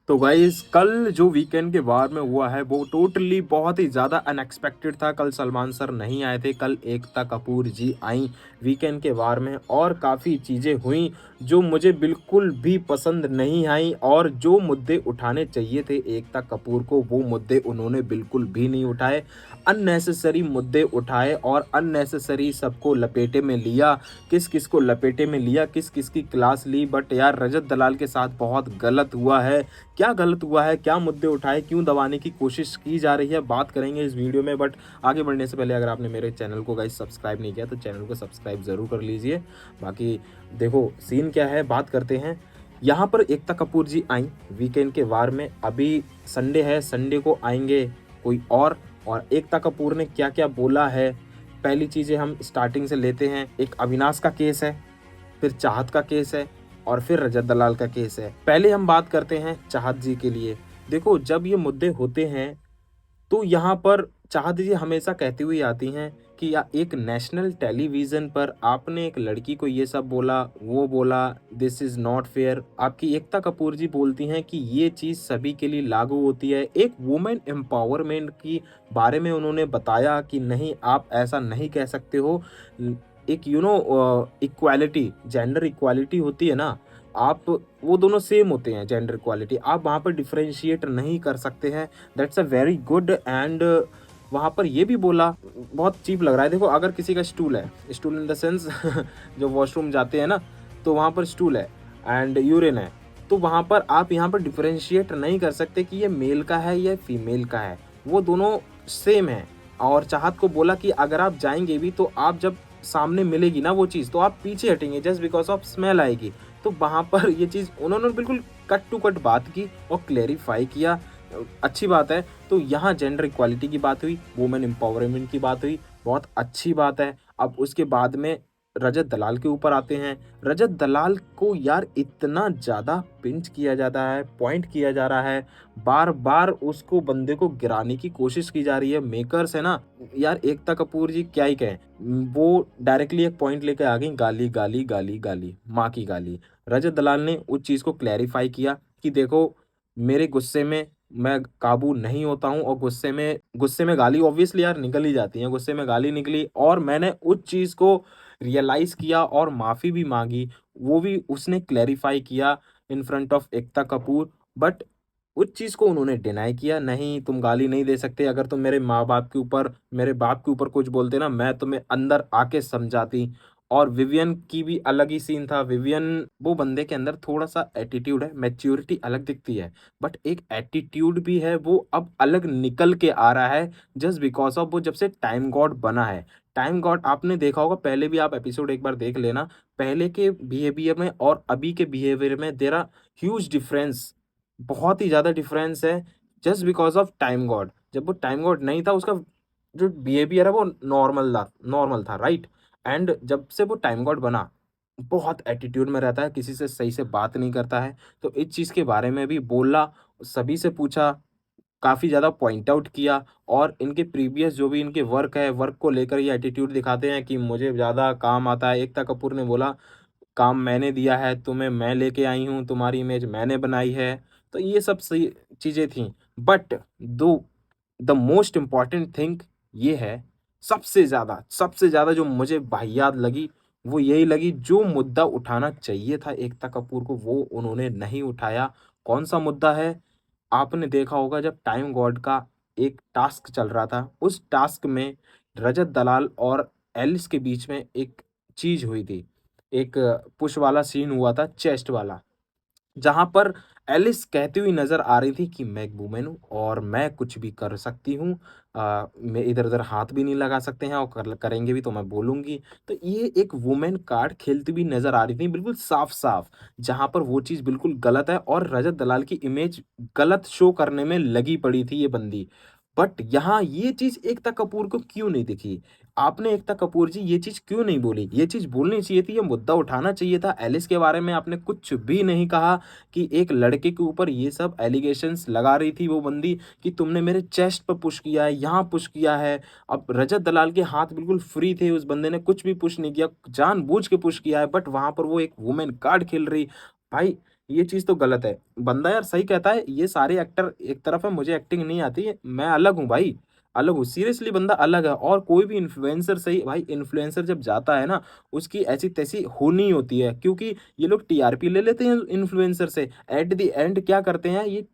तो गाइस कल जो वीकेंड के वार में हुआ है वो टोटली बहुत ही ज़्यादा अनएक्सपेक्टेड था। कल सलमान सर नहीं आए थे, कल एकता कपूर जी आई वीकेंड के वार में और काफ़ी चीज़ें हुई जो मुझे बिल्कुल भी पसंद नहीं आई। और जो मुद्दे उठाने चाहिए थे एकता कपूर को वो मुद्दे उन्होंने बिल्कुल भी नहीं उठाए। अननेसेसरी मुद्दे उठाए और अननेसेसरी सबको लपेटे में लिया। किस किस को लपेटे में लिया, किस किस की क्लास ली। बट यार रजत दलाल के साथ बहुत गलत हुआ है। क्या गलत हुआ है, क्या मुद्दे उठाए, क्यों दबाने की कोशिश की जा रही है, बात करेंगे इस वीडियो में। बट आगे बढ़ने से पहले अगर आपने मेरे चैनल को गाइस सब्सक्राइब नहीं किया तो चैनल को सब्सक्राइब ज़रूर कर लीजिए। बाकी देखो सीन क्या है, बात करते हैं। यहाँ पर एकता कपूर जी आई वीकेंड के वार में। अभी संडे है, संडे को आएंगे कोई और एकता कपूर ने क्या क्या बोला है। पहली चीज़ें हम स्टार्टिंग से लेते हैं। एक अविनाश का केस है, फिर चाहत का केस है और फिर रजत दलाल का केस है। पहले हम बात करते हैं चाहत जी के लिए। देखो जब ये मुद्दे होते हैं तो यहाँ पर चाहत जी हमेशा कहती हुई आती हैं कि या एक नेशनल टेलीविज़न पर आपने एक लड़की को ये सब बोला, वो बोला, दिस इज़ नॉट फेयर। आपकी एकता कपूर जी बोलती हैं कि ये चीज़ सभी के लिए लागू होती है। एक वुमेन एम्पावरमेंट की बारे में उन्होंने बताया कि नहीं आप ऐसा नहीं कह सकते हो। एक इक्वालिटी, जेंडर इक्वालिटी होती है ना, आप वो दोनों सेम होते हैं जेंडर इक्वालिटी, आप वहाँ पर डिफरेंशिएट नहीं कर सकते हैं। That's a very good. And वहाँ पर ये भी बोला, बहुत चीप लग रहा है। देखो अगर किसी का स्टूल है, स्टूल इन द सेंस जो वॉशरूम जाते हैं ना, तो वहाँ पर स्टूल है एंड यूरिन है, तो वहाँ पर आप यहाँ पर डिफरेंशिएट नहीं कर सकते कि ये मेल का है या फीमेल का है, वो दोनों सेम है। और चाहत को बोला कि अगर आप जाएंगे भी तो आप जब सामने मिलेगी ना वो चीज़ तो आप पीछे हटेंगे जस्ट बिकॉज ऑफ स्मेल आएगी। तो वहाँ पर ये चीज़ उन्होंने बिल्कुल कट टू कट बात की और क्लेरिफाई किया। अच्छी बात है। तो यहाँ जेंडर इक्वालिटी की बात हुई, वुमेन एम्पावरमेंट की बात हुई, बहुत अच्छी बात है। अब उसके बाद में रजत दलाल के ऊपर आते हैं। रजत दलाल को यार इतना ज़्यादा पिंच किया जाता है, पॉइंट किया जा रहा है, बार-बार उसको बंदे को गिराने की कोशिश की जा रही है। मेकर्स है ना, यार एकता कपूर जी क्या ही कहें, वो डायरेक्टली एक पॉइंट लेके आ गई, गाली, गाली, गाली, गाली, माँ की गाली। रजत दलाल ने उस चीज़ को क्लैरिफाई किया कि देखो मेरे गुस्से में मैं काबू नहीं होता हूँ और गुस्से में गाली ऑब्वियसली यार निकल ही जाती है। गुस्से में गाली निकली और मैंने उस चीज़ को रियलाइज़ किया और माफ़ी भी माँगी। वो भी उसने क्लैरिफाई किया in front of Ekta Kapoor. But उस चीज़ को उन्होंने डिनाई किया, नहीं तुम गाली नहीं दे सकते। अगर तुम मेरे माँ-बाप के ऊपर, मेरे बाप के ऊपर कुछ बोलते ना, मैं तुम्हें अंदर आके समझाती। और विवियन की भी अलग ही सीन था। विवियन, वो बंदे के अंदर थोड़ा-सा एटीट्यूड है, मैच्योरिटी अलग दिखती है, बट एक एटीट्यूड भी है वो अब अलग निकल के आ रहा है जस्ट बिकॉज़ ऑफ वो जब से टाइम गॉड बना है। टाइम गॉड आपने देखा होगा, पहले भी आप एपिसोड एक बार देख लेना, पहले के बिहेवियर में और अभी के बिहेवियर में देयर आर ह्यूज डिफरेंस, बहुत ही ज़्यादा डिफरेंस है just because of time God. जब वो टाइम गॉड नहीं था उसका जो बिहेवियर है वो नॉर्मल था, राइट? एंड जब से वो टाइम गॉड बना, बहुत एटीट्यूड में रहता है, किसी से सही से बात नहीं करता है। तो इस चीज़ के बारे में भी बोला, सभी से पूछा, काफ़ी ज़्यादा पॉइंट आउट किया। और इनके प्रीवियस जो भी इनके वर्क है, वर्क को लेकर ये एटीट्यूड दिखाते हैं कि मुझे ज़्यादा काम आता है। एकता कपूर ने बोला, काम मैंने दिया है तुम्हें, मैं लेके आई हूँ, तुम्हारी इमेज मैंने बनाई है। तो ये सब सही चीज़ें थी। बट दो द मोस्ट इम्पोर्टेंट थिंग ये है, सबसे ज़्यादा जो मुझे वाहियात लगी, वो यही लगी, जो मुद्दा उठाना चाहिए था एकता कपूर को वो उन्होंने नहीं उठाया। कौन-सा मुद्दा है? आपने देखा होगा जब टाइम गॉड का एक टास्क चल रहा था, उस टास्क में रजत दलाल और एलिस के बीच में एक चीज़ हुई थी। एक पुश वाला सीन हुआ था, चेस्ट वाला। जहाँ पर एलिस कहती हुई नज़र आ रही थी कि मैं एक वुमन हूँ और मैं कुछ भी कर सकती हूँ। मैं इधर-उधर हाथ भी नहीं लगा सकते हैं और करेंगे भी तो मैं बोलूँगी। तो ये एक वुमेन कार्ड खेलती हुई नज़र आ रही थी बिल्कुल साफ-साफ, जहाँ पर वो चीज़ बिल्कुल गलत है और रजत दलाल की इमेज गलत शो करने में लगी पड़ी थी ये बंदी। बट यहाँ ये चीज़ एकता कपूर को क्यों नहीं दिखी? आपने एकता कपूर जी ये चीज़ क्यों नहीं बोली? ये चीज़ बोलनी चाहिए थी, ये मुद्दा उठाना चाहिए था। एलिस के बारे में आपने कुछ भी नहीं कहा कि एक लड़के के ऊपर ये सब एलिगेशंस लगा रही थी वो बंदी कि तुमने मेरे चेस्ट पर पुश किया है, यहाँ पुश किया है। अब रजत दलाल के हाथ बिल्कुल फ्री थे, उस बंदे ने कुछ भी पुश नहीं किया, जानबूझ के पुश किया है, बट वहाँ पर वो एक वुमेन कार्ड खेल रही। भाई ये चीज़ तो गलत है। बंदा यार सही कहता है, ये सारे एक्टर एक तरफ है, मुझे एक्टिंग नहीं आती, मैं अलग हूँ भाई, अलग हूँ। सीरियसली बंदा अलग है। और कोई भी इन्फ्लुएंसर सही भाई, इन्फ्लुएंसर जब जाता है ना, उसकी ऐसी-तैसी होनी होती है, क्योंकि ये लोग टीआरपी ले लेते हैं इन्फ्लुएंसर से। एट द एंड क्या करते हैं, ये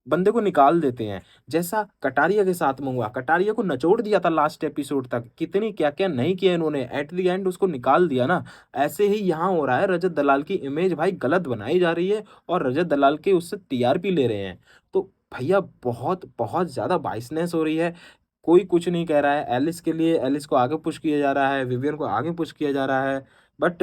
बंदे को निकाल देते हैं। जैसा कटारिया के साथ में हुआ, कटारिया को निचोड़ दिया था लास्ट एपिसोड तक, कितनी क्या-क्या नहीं किया इन्होंने, एट द एंड उसको निकाल दिया ना। ऐसे ही यहाँ हो रहा है, रजत दलाल की इमेज भाई गलत बनाई जा रही है और रजत दलाल के उससे टीआरपी ले रहे हैं। तो भैया बहुत ज़्यादा बाइसनेस हो रही है। कोई कुछ नहीं कह रहा है, एलिस के लिए एलिस को आगे पुश किया जा रहा है, विवियन को आगे पुश किया जा रहा है। बट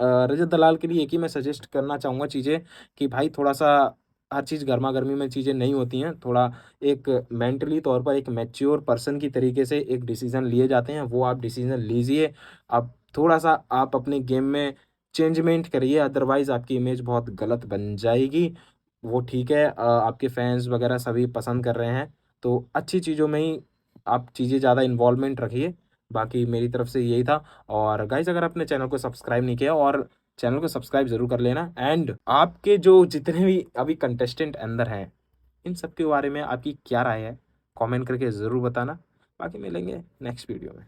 रजत दलाल के लिए एक ही मैं सजेस्ट करना चाहूँगा चीज़ें, कि भाई थोड़ा-सा हर चीज़ गरमा-गरमी में चीज़ें नहीं होती हैं। थोड़ा एक मेंटली तौर पर एक मैच्योर पर्सन की तरीके से एक डिसीज़न लिए जाते हैं, वो आप डिसीज़न लीजिए। अब थोड़ा-सा आप अपने गेम में चेंजमेंट करिए, अदरवाइज़ आपकी इमेज बहुत गलत बन जाएगी। वो ठीक है, आपके फैन्स वगैरह सभी पसंद कर रहे हैं, तो अच्छी चीज़ों में ही आप चीज़ें ज़्यादा इन्वॉल्वमेंट रखिए। बाकी मेरी तरफ से यही था। और गाइज़, अगर आपने चैनल को सब्सक्राइब नहीं किया, और चैनल को सब्सक्राइब ज़रूर कर लेना। एंड आपके जो जितने भी अभी कंटेस्टेंट अंदर हैं, इन सब के बारे में आपकी क्या राय है? कमेंट करके ज़रूर बताना। बाकी मिलेंगे नेक्स्ट वीडियो में।